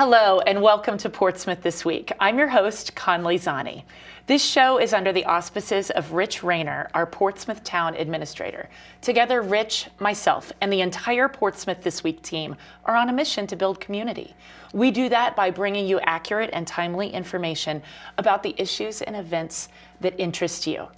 Hello and welcome to Portsmouth This Week. I'm your host, Conni. This show is under the auspices of Rich Rayner, our Portsmouth Town Administrator. Together, Rich, myself, and the entire Portsmouth This Week team are on a mission to build community. We do that by bringing you accurate and timely information about the issues and events that interest you.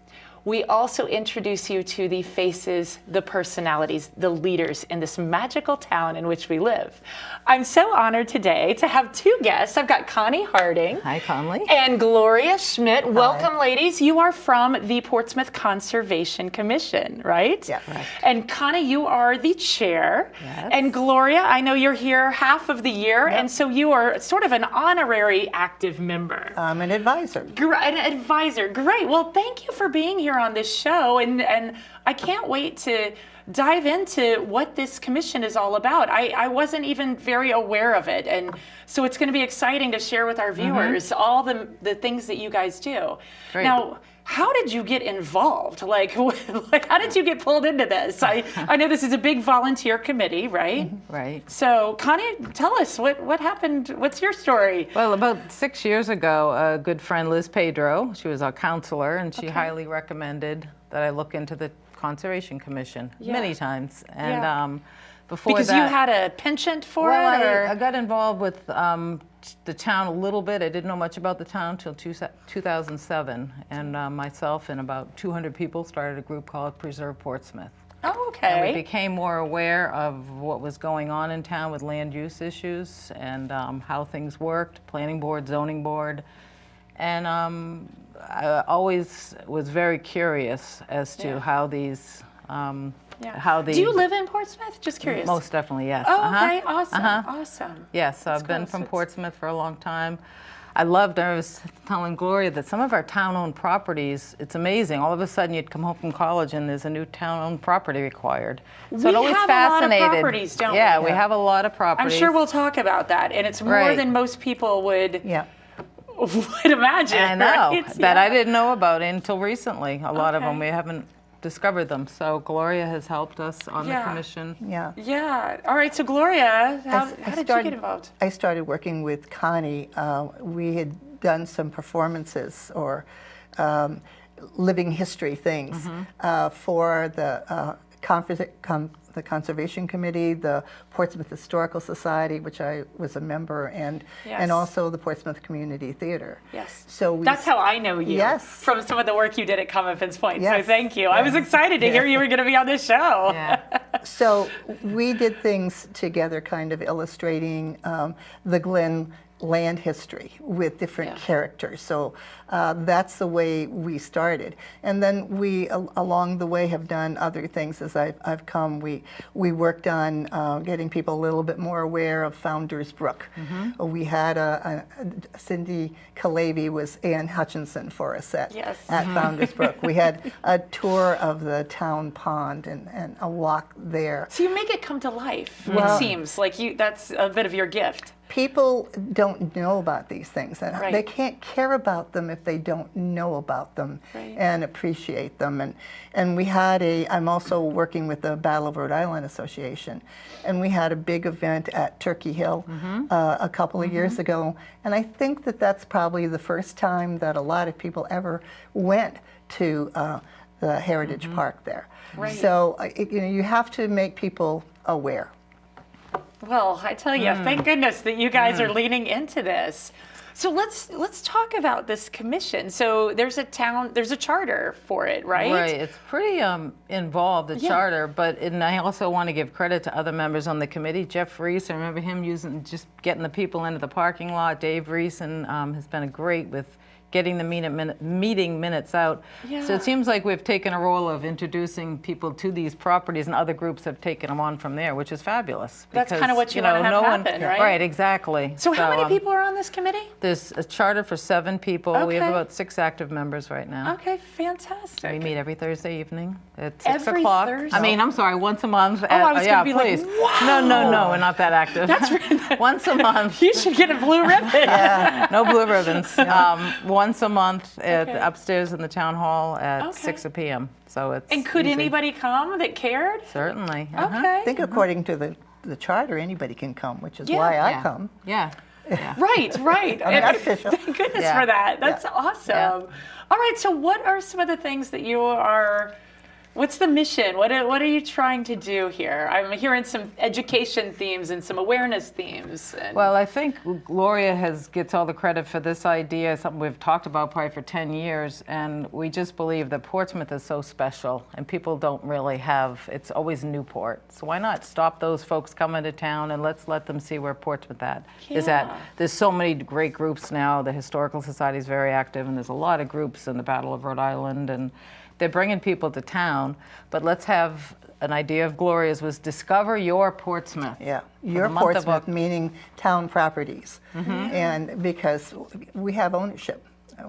We also introduce you to the faces, the personalities, the leaders in this magical town in which we live. I'm so honored today to have two guests. I've got Conni Harding. Hi, Conni. And Gloria Schmidt. Hi. Welcome, ladies. You are from the Portsmouth Conservation Commission, right? Yeah. Right. And Conni, you are the chair. Yes. And Gloria, I know you're here half of the year, Yep. and so you are sort of an honorary active member. I'm an advisor. An advisor. Great. Well, thank you for being here on this show, and I can't wait to dive into what this commission is all about. I wasn't even very aware of it, and so it's going to be exciting to share with our viewers all the things that you guys do. Great. Now, how did you get involved? Like how did you get pulled into this? I know this is a big volunteer committee, right? Right. So, Conni, tell us what happened. What's your story? Well, about 6 years ago, a good friend, Liz Pedro, she was our counselor, and she highly recommended that I look into the Conservation Commission many times. And before because that, you had a penchant for well, it, or I got involved with the town a little bit. I didn't know much about the town until 2007, and myself and about 200 people started a group called Preserve Portsmouth. Oh, And we okay. became more aware of what was going on in town with land use issues and how things worked, planning board, zoning board. And I always was very curious as to how these, how the... Do you live in Portsmouth? Just curious. Most definitely, yes. Oh, okay. Awesome. Awesome. Yes, I've been cool. from So it's- Portsmouth for a long time. I was telling Gloria that some of our town-owned properties, it's amazing. All of a sudden you'd come home from college and there's a new town-owned property required. So it We always have a lot of fascinated. properties, don't we? Yeah, we have a lot of I'm properties. sure we'll talk about that, and it's more Right. than most people would Yeah. would imagine. I know, right? that I didn't know about until recently. A lot of them, Okay. we haven't discovered them. So Gloria has helped us on the commission. Yeah. Yeah. All right. So Gloria, how did you get involved? I started working with Conni. We had done some performances or living history things for the the Conservation Committee, the Portsmouth Historical Society, which I was a member, and also the Portsmouth Community Theater. Yes. So That's how I know you. Yes. From some of the work you did at Commonfence Point. So Yes. thank you. I was excited to hear you were going to be on this show. Yeah. So we did things together, kind of illustrating the Glen land history with different characters. So that's the way we started. And then we, along the way, have done other things as I've come. We worked on getting people a little bit more aware of Founders Brook. We had Cindy Calavy was Ann Hutchinson for us at Founders Brook. We had a tour of the town pond and a walk there. So you make it come to life. Well- It seems like that's a bit of your gift. People don't know about these things, and Right. they can't care about them if they don't know about them and appreciate them. And we had I'm also working with the Battle of Rhode Island Association, and we had a big event at Turkey Hill a couple of years ago, and I think that's probably the first time that a lot of people ever went to the Heritage Park there. Right. So you have to make people aware. Well, I tell you, thank goodness that you guys are leaning into this. So let's talk about this commission. So there's a charter for it, right? Right, it's pretty involved, the charter, and I also want to give credit to other members on the committee. Jeff Reese, I remember him just getting the people into the parking lot. Dave Reese has been great with getting the meeting minutes out. Yeah. So it seems like we've taken a role of introducing people to these properties, and other groups have taken them on from there, which is fabulous. That's kind of what you want to have happen, right? Right, exactly. So how many people are on this committee? There's a charter for 7 people. We have Okay. about 6 active members right now. Okay, fantastic. We meet every Thursday evening at 6 Every o'clock. Thursday? I mean, I'm sorry, once a month. I was gonna be like, please. wow. No, we're not that active. That's really- Once a month. You should get a blue ribbon. No blue ribbons. Once a month upstairs in the town hall at 6 p.m. So it's And could easy. anybody come that cared? Certainly. Okay. I think according to the charter, anybody can come, which is why I come. Yeah. Right, right. I mean, that's official. Thank goodness Yeah. for that. That's Yeah. awesome. Yeah. All right, so what are some of the things that you are, what's the mission? What are you trying to do here? I'm hearing some education themes and some awareness themes. And Well, I think Gloria gets all the credit for this idea, something we've talked about probably for 10 years, and we just believe that Portsmouth is so special, and people don't really it's always Newport. So why not stop those folks coming to town and let's let them see where Portsmouth is at. Yeah. There's so many great groups now. The Historical Society is very active, and there's a lot of groups in the Battle of Rhode Island, and they're bringing people to town, but let's have an idea of Gloria's was discover your Portsmouth. Yeah, For your the month of Portsmouth, meaning town properties. And because we have ownership.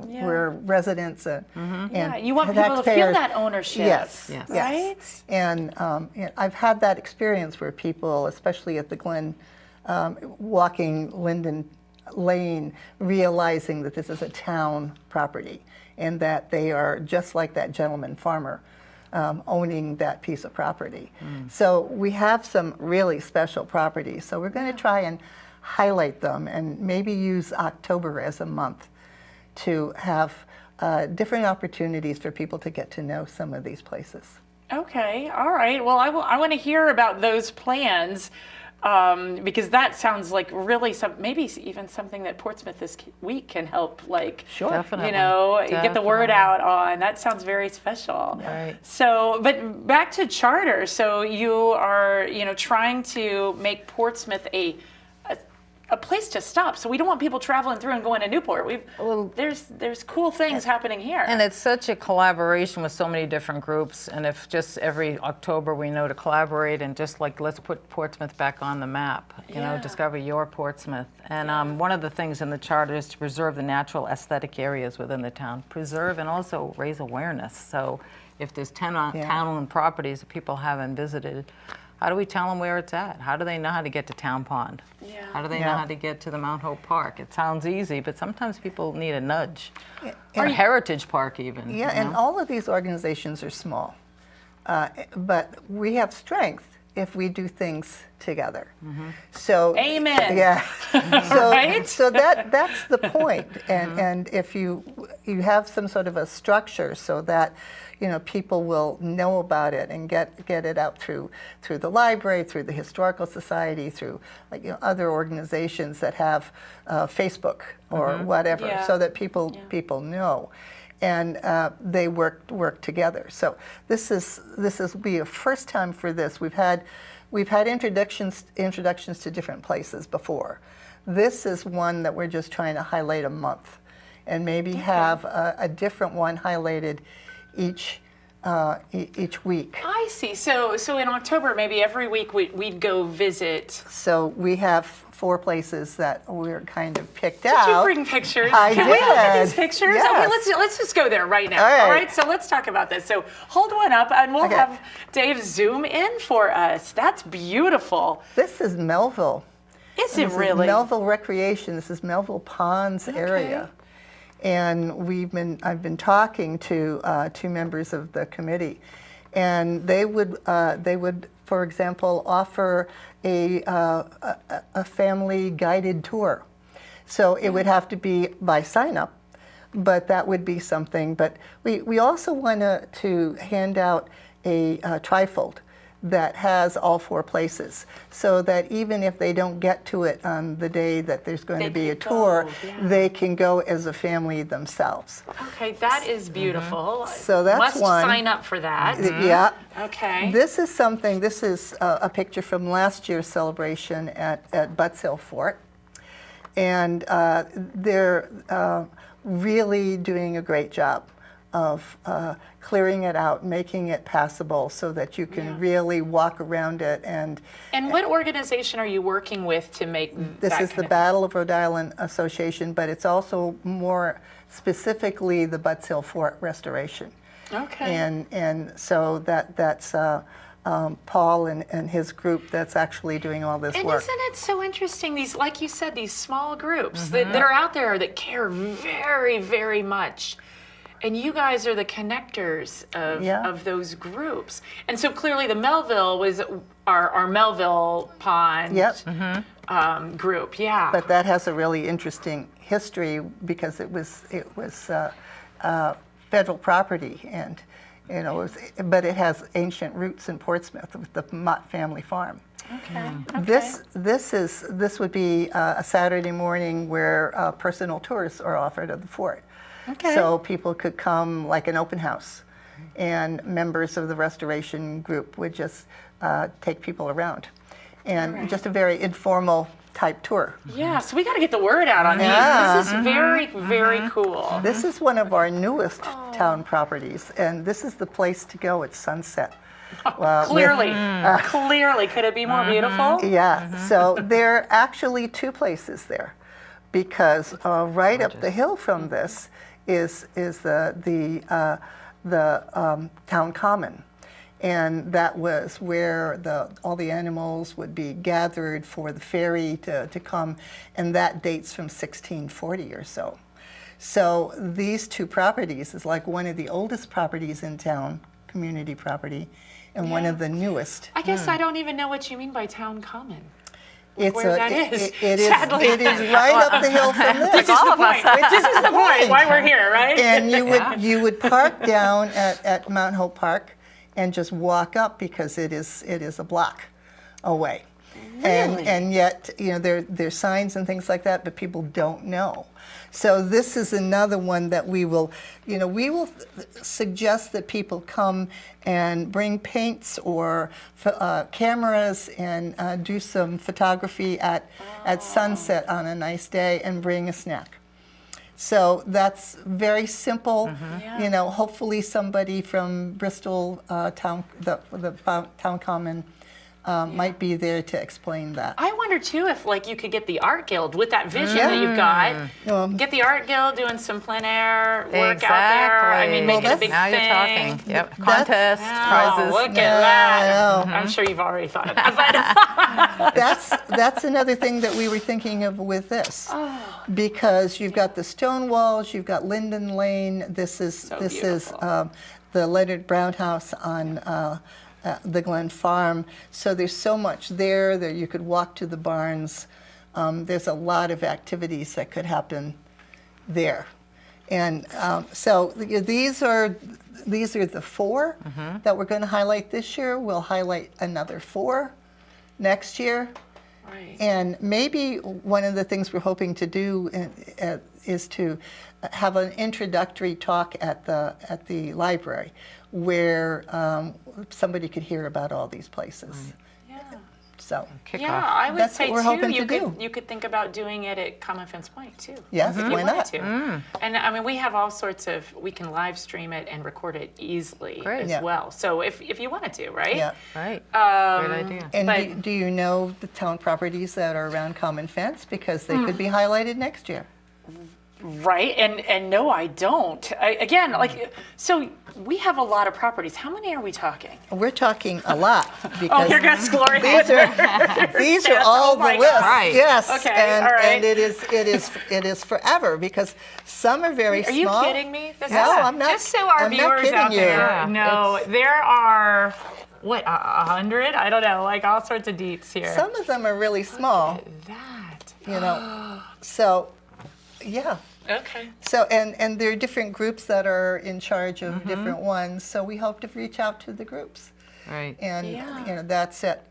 Yeah. We're residents and yeah, you want people to feel taxpayers. that ownership. Yes, Yes. Right? And I've had that experience where people, especially at the Glen, walking Linden Lane, realizing that this is a town property and that they are just like that gentleman farmer owning that piece of property. So we have some really special properties. So we're going to try and highlight them and maybe use October as a month to have different opportunities for people to get to know some of these places. Okay, all right. Well, I want to hear about those plans because that sounds like really maybe even something that Portsmouth this week can help, like, Sure. Definitely. you know, get the word Definitely. out on. That sounds very special. Right. So, but back to charter. So you are, trying to make Portsmouth a place to stop. So we don't want people traveling through and going to Newport. There's cool things happening here. And it's such a collaboration with so many different groups, and if just every October we know to collaborate and just like let's put Portsmouth back on the map, Yeah. discover your Portsmouth. And one of the things in the charter is to preserve the natural aesthetic areas within the town, preserve and also raise awareness. So if there's 10 town-owned properties that people haven't visited, how do we tell them where it's at? How do they know how to get to Town Pond? Yeah. How do they know how to get to the Mount Hope Park? It sounds easy, but sometimes people need a nudge. Or Heritage Park even. Yeah, you and know? all of these organizations are small, but we have strength if we do things together. So Amen. Yeah. So, Right? so that's the point. And if you have some sort of a structure so that people will know about it and get it out through the library, through the Historical Society, through other organizations that have Facebook or whatever, Yeah. so that people know. And they work together. So this will be a first time for this. We've had introductions to different places before. This is one that we're just trying to highlight a month, and maybe have a different one highlighted each week. I see. So in October, maybe every week we'd go visit. So we have 4 places that we're kind of picked Did out. you bring pictures? I Can we look at did. these pictures? Yes. Okay, let's just go there right now. All right. So let's talk about this. So hold one up, and we'll Okay. have Dave zoom in for us. That's beautiful. This is Melville. Is it This really? is Melville Recreation. This is Melville Ponds area. And I've been talking to 2 members of the committee, and they would, for example, offer a family guided tour. So it would have to be by sign up, but that would be something. But we also want to hand out a trifold that has all 4 places, so that even if they don't get to it on the day that there's going to be a can tour, go, yeah. they can go as a family themselves. Okay, that is beautiful. So that's Must one. sign up for that. Yeah. Okay. This is a picture from last year's celebration at Butts Hill Fort. And they're really doing a great job of clearing it out, making it passable so that you can really walk around it. And what organization are you working with to make this that is kind the of- Battle of Rhode Island Association, but it's also more specifically the Butts Hill Fort restoration. Okay. And so that's Paul and his group that's actually doing all this And work. isn't it so interesting, these, like you said, these small groups that are out there that care very, very much. And you guys are the connectors of those groups. And so clearly the Melville was our Melville Pond. Yep. group. Yeah. But that has a really interesting history because it was federal property, and but it has ancient roots in Portsmouth with the Mott family farm. Okay. This would be a Saturday morning where personal tours are offered of the fort. Okay. So people could come like an open house, and members of the restoration group would just take people around, and just a very informal type tour. Yeah, so we got to get the word out on these. This is very, very cool. This is one of our newest town properties, and this is the place to go at sunset. Clearly, clearly. Could it be more beautiful? Yeah, so there are actually two places there, because right up the hill from this is the town common. And that was where all the animals would be gathered for the ferry to come, and that dates from 1640 or so. So these two properties is like one of the oldest properties in town, community property, and one of the newest. I guess I don't even know what you mean by town common. It's where that is. It is right up the hill from this. This is the point. This is the point why we're here, right? And you would park down at Mount Hope Park and just walk up, because it is a block away. Really? And yet, there's signs and things like that, but people don't know. So this is another one that we will suggest that people come and bring paints or cameras and do some photography at sunset on a nice day, and bring a snack. So that's very simple. Hopefully somebody from Bristol town, the town common, might be there to explain that. I wonder too if you could get the art guild with that vision that you've got. Get the art guild doing some plein air work out there. I mean, make it a big now thing. You're talking. Yep. Contests, prizes. Look at that. I'm sure you've already thought of that. That's another thing that we were thinking of with this, because you've got the stone walls, you've got Linden Lane. This is the Leonard Brown House on the Glen Farm. So there's so much there that you could walk to the barns. There's a lot of activities that could happen there, and so these are the four that we're going to highlight this year. We'll highlight another 4 next year. Right. And maybe one of the things we're hoping to do is to have an introductory talk at the library, where somebody could hear about all these places. Yeah. So I would that's say what we're too. hoping to do. You could think about doing it at Common Fence Point too. Yes, if you why wanted not? to. And I mean, we have all sorts of. We can live stream it and record it easily as well. So if you wanted to, right? Yeah. Right. Great idea. And do you know the town properties that are around Common Fence, because they could be highlighted next year? Right, and no, I don't. So we have a lot of properties. How many are we talking? We're talking a lot, because here goes Gloria. these are all the lists. Right. Yes. Okay, And, all right. and it is forever, because some are very Are you small. kidding me? No, I'm not. Just so our I'm not viewers kidding out you. there know, there are 100? I don't know, all sorts of deets here. Some of them are really small. That. So, yeah. Okay. So and there are different groups that are in charge of different ones. So we hope to reach out to the groups. Right. And that's it.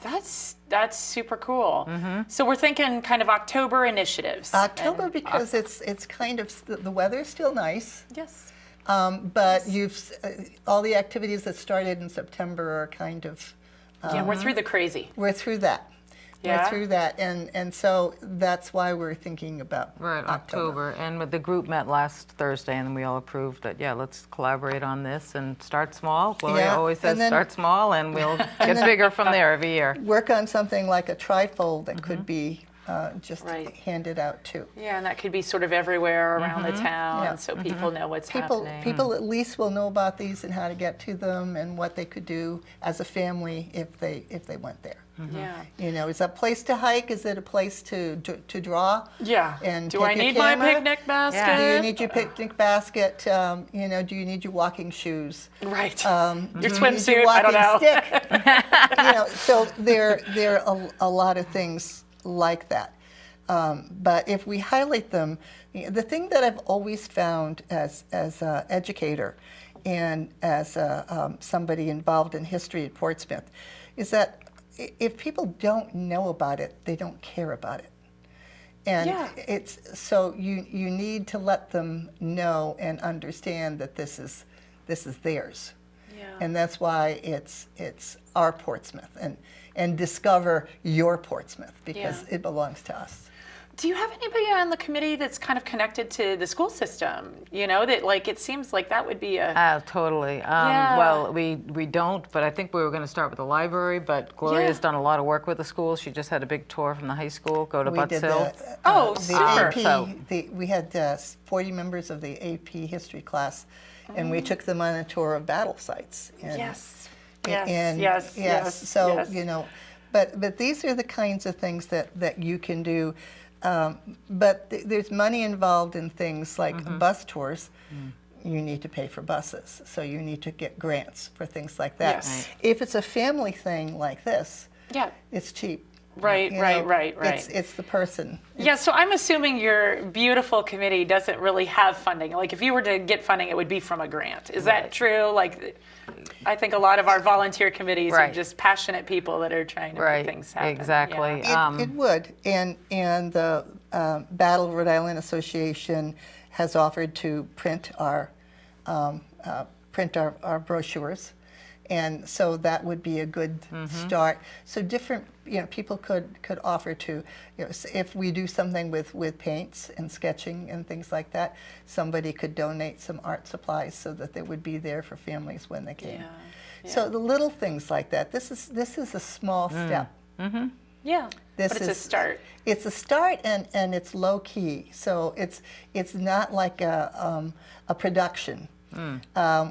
That's super cool. So we're thinking kind of October initiatives. October, because it's kind of the weather's still nice. Yes. But all the activities that started in September are kind of We're through the crazy. we're through that. Yeah? We're through that, and so that's why we're thinking about October. And the group met last Thursday, and we all approved that, let's collaborate on this and start small. Gloria always says start small, and we'll get bigger from there every year. Work on something like a trifold that could be just Right. handed out too. Yeah, and that could be sort of everywhere around the town, Yeah. so people know what's People happening. at least will know about these and how to get to them and what they could do as a family if they went there. Yeah. You know, is that a place to hike? Is it a place to draw? Yeah. And Do take I your need my camera? picnic basket? Yeah. Do you need your picnic basket? You know, do you need your walking shoes? Right. Do Your you need swimsuit? I don't know. walking stick? You know, so there are a lot of things like that. But if we highlight them, the thing that I've always found as an educator and as somebody involved in history at Portsmouth is that if people don't know about it, they don't care about it. And Yeah. it's so you need to let them know and understand that this is theirs. Yeah. And that's why it's our Portsmouth and discover your Portsmouth because Yeah. it belongs to us. Do you have anybody on the committee that's kind of connected to the school system? You know, that like it seems like that would be a Totally. Yeah. Well, we don't, but I think we were going to start with the library, but Gloria's Yeah. done a lot of work with the schools. She just had a big tour from the high school, go to We Butts did Hill. Oh, the super. AP. So- We had 40 members of the AP history class, and we took them on a tour of battle sites. And, yes. Yes, and yes. So yes. you know, but these are the kinds of things that you can do. But there's money involved in things like bus tours. You need to pay for buses, so you need to get grants for things like that. Yes. If it's a family thing like this, Yeah. it's cheap. Right, You right, know, right. It's the person. Yeah, so I'm assuming your beautiful committee doesn't really have funding. Like if you were to get funding, it would be from a grant. Is that true? Like I think a lot of our volunteer committees are Right. just passionate people that are trying to Right, make things happen. exactly. Yeah. It would, and the Battle Rhode Island Association has offered to print our brochures, and so that would be a good start. So different, people could offer to, if we do something with paints and sketching and things like that, somebody could donate some art supplies so that they would be there for families when they came. Yeah. So the little things like that. This is a small step. Yeah, This but it's a is- start. It's a start, and it's low key. So it's not like a production.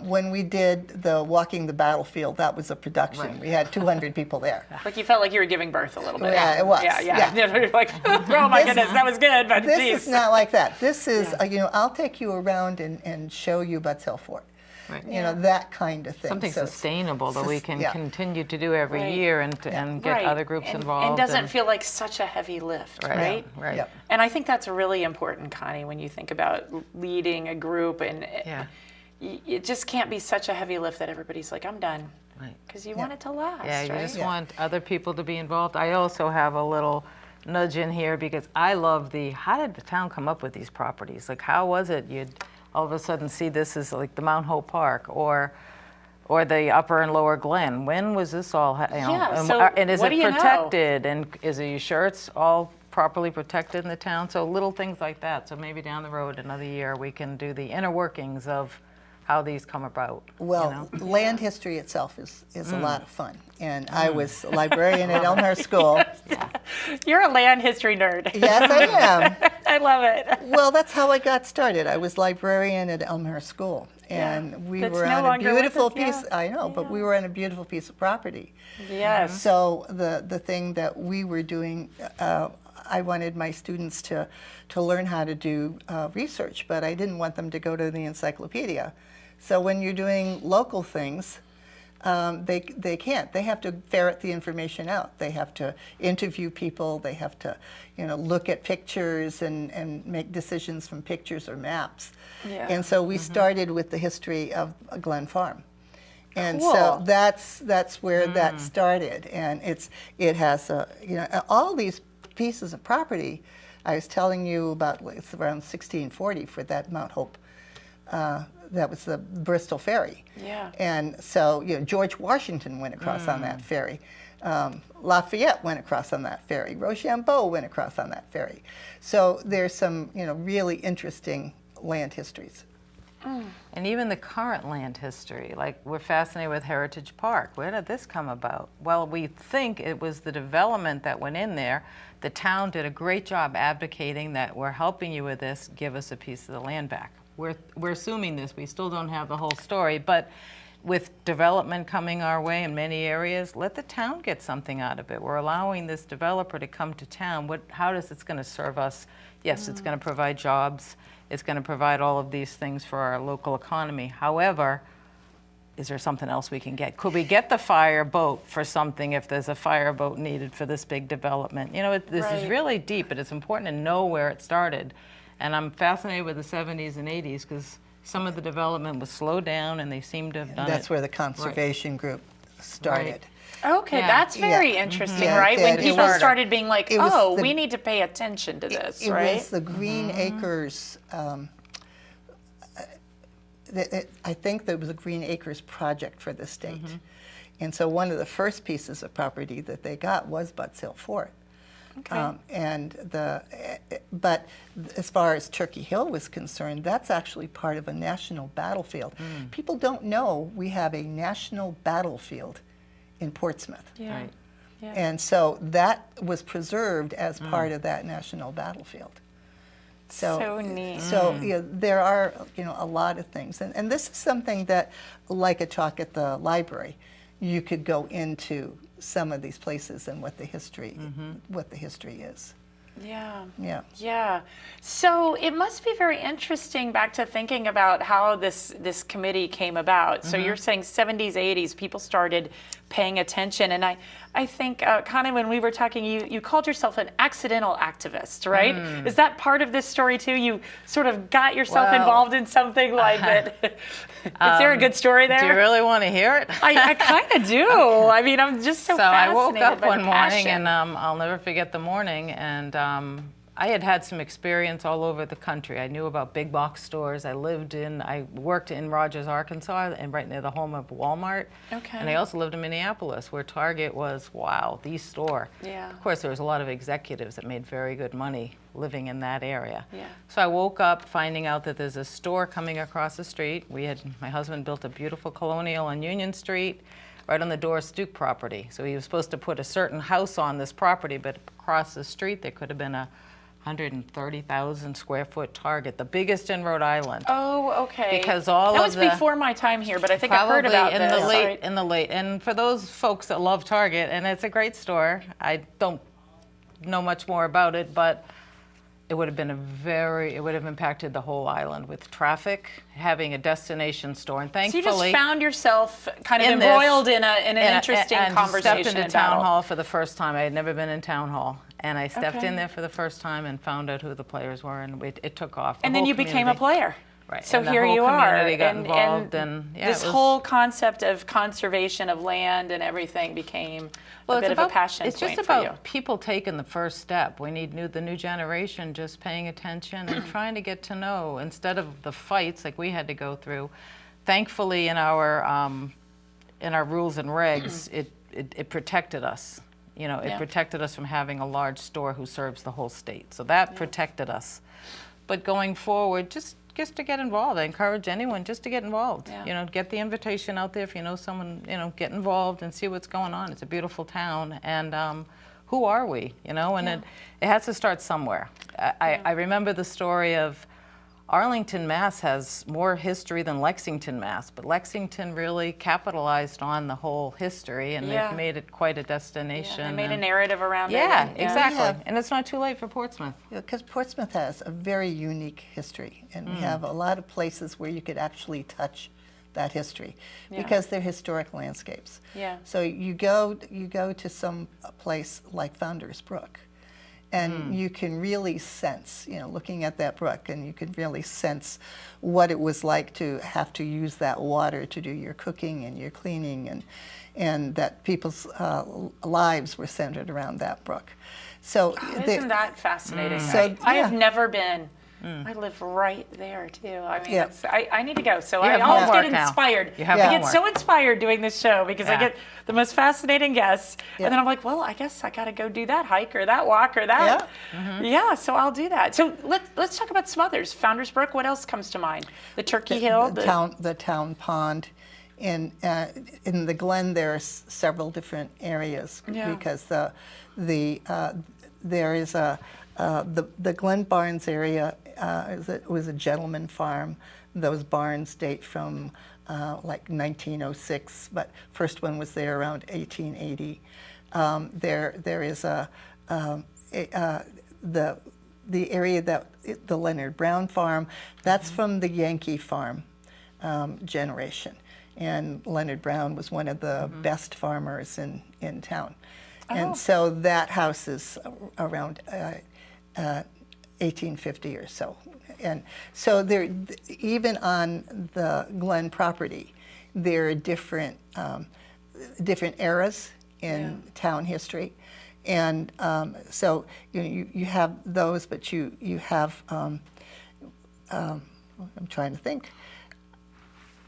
When we did the Walking the Battlefield, that was a production. We had 200 people there. Like you felt like you were giving birth a little bit. Yeah, it was. Yeah. Yeah. You're like, oh my goodness, that was good, but This geez. is not like that. This is, I'll take you around and show you Butts Hill Fort. Right. That kind of thing. Something So sustainable that we can yeah. continue to do every Right. year and get Right. other groups and, involved. And doesn't feel like such a heavy lift, right? Right. Yep. And I think that's really important, Connie, when you think about leading a group, and Yeah. it just can't be such a heavy lift that everybody's like, I'm done. Right. Because you want it to last, Yeah, you right? just want other people to be involved. I also have a little nudge in here because I love how did the town come up with these properties? Like, how was it you'd all of a sudden see this as like the Mount Hope Park or the Upper and Lower Glen? When was this all, Yeah, and, so and is what it do you know? protected? And are you sure it's all properly protected in the town? So little things like that. So maybe down the road, another year, we can do the inner workings of how these come about. Well, land history itself is a lot of fun. And I was a librarian at Elmhurst School. You're a land history nerd. Yes, I am. I love it. Well, that's how I got started. I was librarian at Elmhurst School, and we That's were no on a longer with beautiful us, yeah. piece. I know, but we were on a beautiful piece of property. Yes. So the thing that we were doing, I wanted my students to learn how to do research, but I didn't want them to go to the encyclopedia. So when you're doing local things, they can't. They have to ferret the information out. They have to interview people. They have to, look at pictures and make decisions from pictures or maps. Yeah. And so we started with the history of Glen Farm. And Cool. so that's where that started. And it has all these pieces of property. I was telling you about, it's around 1640 for that Mount Hope. That was the Bristol ferry. Yeah. And so, George Washington went across on that ferry. Lafayette went across on that ferry. Rochambeau went across on that ferry. So there's some, really interesting land histories. And even the current land history, like we're fascinated with Heritage Park. Where did this come about? Well, we think it was the development that went in there. The town did a great job advocating that we're helping you with this, give us a piece of the land back. We're assuming this, we still don't have the whole story, but with development coming our way in many areas, let the town get something out of it. We're allowing this developer to come to town. How is it's going to serve us? Yes, it's going to provide jobs. It's going to provide all of these things for our local economy. However, is there something else we can get? Could we get the fire boat for something if there's a fire boat needed for this big development? You know, this is really deep, but it's important to know where it started. And I'm fascinated with the 70s and 80s because some of the development was slowed down and they seem to have done That's where the conservation group started. Okay, that's very interesting, Yeah, right? When it people was- started being like, it was oh, the- we need to pay attention to this, It right? was the Green Acres, I think there was a Green Acres project for the state. And so one of the first pieces of property that they got was Butts Hill Fort. Okay. But as far as Turkey Hill was concerned, that's actually part of a national battlefield. People don't know we have a national battlefield in Portsmouth. Yeah. Right. Yeah. And so that was preserved as part of that national battlefield. So neat. So there are a lot of things, and this is something that, like a talk at the library, you could go into some of these places and what the history is. Yeah. Yeah. Yeah. So it must be very interesting back to thinking about how this committee came about. So you're saying 70s, 80s, people started paying attention. And I think, Conni, when we were talking, you called yourself an accidental activist, right? Is that part of this story too? You sort of got yourself involved in something like that. Is there a good story there? Do you really want to hear it? I kind of do. I mean, I'm just so So I fascinated woke up by one the morning, passion. and I'll never forget the morning, and I had had some experience all over the country. I knew about big box stores. I worked in Rogers, Arkansas, and right near the home of Walmart. Okay. And I also lived in Minneapolis, where Target was, wow, the store. Yeah. Of course, there was a lot of executives that made very good money living in that area. Yeah. So I woke up finding out that there's a store coming across the street. My husband built a beautiful colonial on Union Street, right on the Doris Duke property. So he was supposed to put a certain house on this property, but across the street there could have been a 130,000 square foot Target, the biggest in Rhode Island. Oh, okay. Because all that of was the- before my time here, but I think I heard about in this. the late, right? in the late. And for those folks that love Target, and it's a great store, I don't know much more about it, but it would have impacted the whole island with traffic, having a destination store, and So thankfully. you just found yourself kind of in this- embroiled in an interesting and conversation. stepped into and town battle. hall for the first time. I had never been in town hall, and I stepped Okay. in there for the first time and found out who the players were, and it took off. The And then whole you became a community. player. Right. So and the here whole you are. community got involved, and yeah, this it was, whole concept of conservation of land and everything became a bit of a passion It's point just for you. about people taking the first step. We need the new generation just paying attention and trying to get to know instead of the fights like we had to go through. Thankfully, in our rules and regs, it protected us. You know, it Yeah. protected us from having a large store who serves the whole state. So that protected us. But going forward, just to get involved. I encourage anyone just to get involved. Yeah. You know, get the invitation out there if you know someone, get involved and see what's going on. It's a beautiful town. And who are we? And it has to start somewhere. I remember the story of Arlington, Mass. Has more history than Lexington, Mass., but Lexington really capitalized on the whole history, and Yeah. they've made it quite a destination. They made a and- narrative around it. Yeah, and- exactly. Yeah. And it's not too late for Portsmouth. Because Portsmouth has a very unique history, and we have a lot of places where you could actually touch that history because they're historic landscapes. Yeah. So you go to some place like Founder's Brook, and you can really sense, looking at that brook, and you can really sense what it was like to have to use that water to do your cooking and your cleaning, and that people's lives were centered around that brook. So Isn't that fascinating? So, I have yeah. never been I live right there too. I mean, Yeah. I need to go. So You I have always get homework now. inspired. You have I get homework. so inspired doing this show because I Yeah. get the most fascinating guests, Yeah. and then I'm like, well, I guess I got to go do that hike or that walk or that. Yeah. So I'll do that. So let's talk about some others. Founder's Brook. What else comes to mind? The Turkey Hill. The town pond. In the Glen, there are several different areas because there is the Glen Barns area was a gentleman farm. Those barns date from like 1906, but first one was there around 1880. There is the area that the Leonard Brown farm. That's from the Yankee farm generation. And Leonard Brown was one of the best farmers in town. And so that house is around 1850 or so. And so there, even on the Glen property, there are different eras in town history. And so you have those, but you have, I'm trying to think.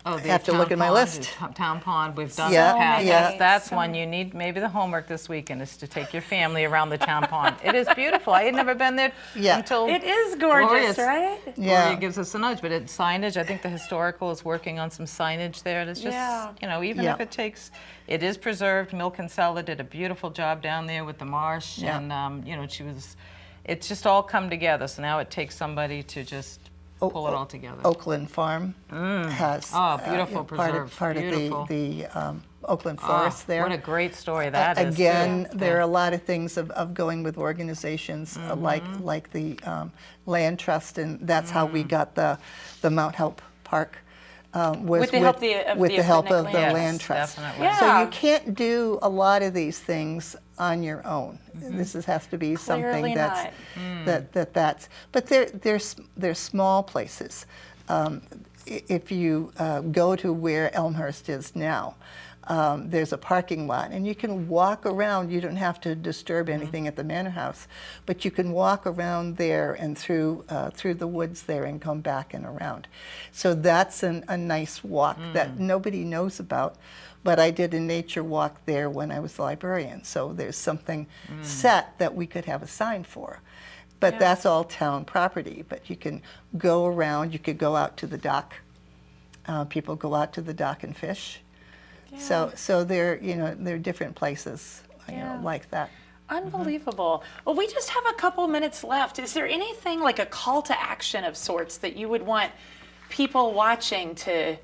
Oh, I have to look at my list. Town pond, we've done Yeah, that past. yeah. That's one you need, maybe the homework this weekend is to take your family around the town pond. It is beautiful. I had never been there until It is gorgeous, Gloria's- right? Gloria gives us a nudge, but it's signage. I think the historical is working on some signage there. It's just, even if it takes, it is preserved. Milk and Cellar did a beautiful job down there with the marsh, and it's just all come together. So now it takes somebody to just pull it all together. Oakland Farm has beautiful preserve. part Beautiful. of the Oakland Forest there. What a great story that is. Again, too. there are a lot of things of going with organizations like the Land Trust, and that's how we got the Mount Hope Park. Was With the help with the help of the Yes, Land Trust. definitely. Yeah. So you can't do a lot of these things on your own. This has to be Clearly something that's but they're small places. If you go to where Elmhurst is now, there's a parking lot, and you can walk around. You don't have to disturb anything at the Manor House, but you can walk around there and through the woods there and come back and around. So that's a nice walk that nobody knows about. But I did a nature walk there when I was librarian, so there's something set that we could have a sign for. But that's all town property. But you can go around. You could go out to the dock. People go out to the dock and fish. So there are different places like that. Unbelievable. Well, we just have a couple minutes left. Is there anything like a call to action of sorts that you would want people watching to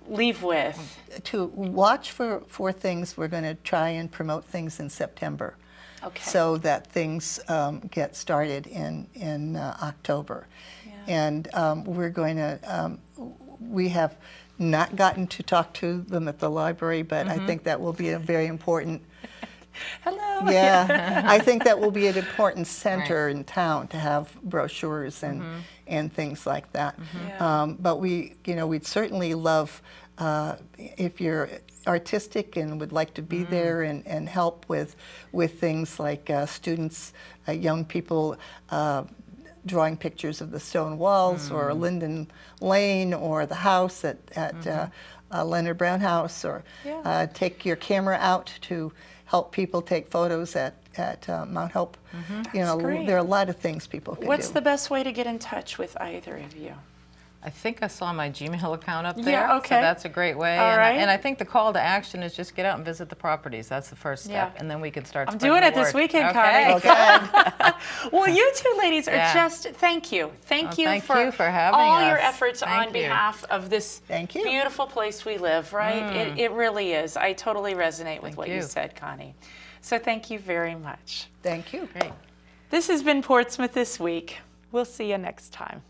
leave with? To watch for things. We're going to try and promote things in September. Okay. So that things get started in October. And we're going to, we have not gotten to talk to them at the library, but I think that will be a very important, Hello. I think that will be an important center in town to have brochures and things like that. But we'd certainly love, if you're artistic and would like to be there and help with things like students, young people drawing pictures of the stone walls or Linden Lane or the house at Leonard Brown House, or take your camera out to help people take photos at Mount Hope. Great. There are a lot of things people can What's do. the best way to get in touch with either of you? I think I saw my Gmail account up there. Yeah, okay. So that's a great way. All right. And I think the call to action is just get out and visit the properties. That's the first step. Yeah. And then we can start I'm spreading doing it the this word. weekend, Okay. Connie. Well, you two ladies are Yeah. just, thank you. Thank you thank for you for having all your us. efforts Thank on you. behalf of this Thank you. beautiful place we live, right? It really is. I totally resonate with what you you. said, Connie. So thank you very much. Thank you. Great. This has been Portsmouth This Week. We'll see you next time.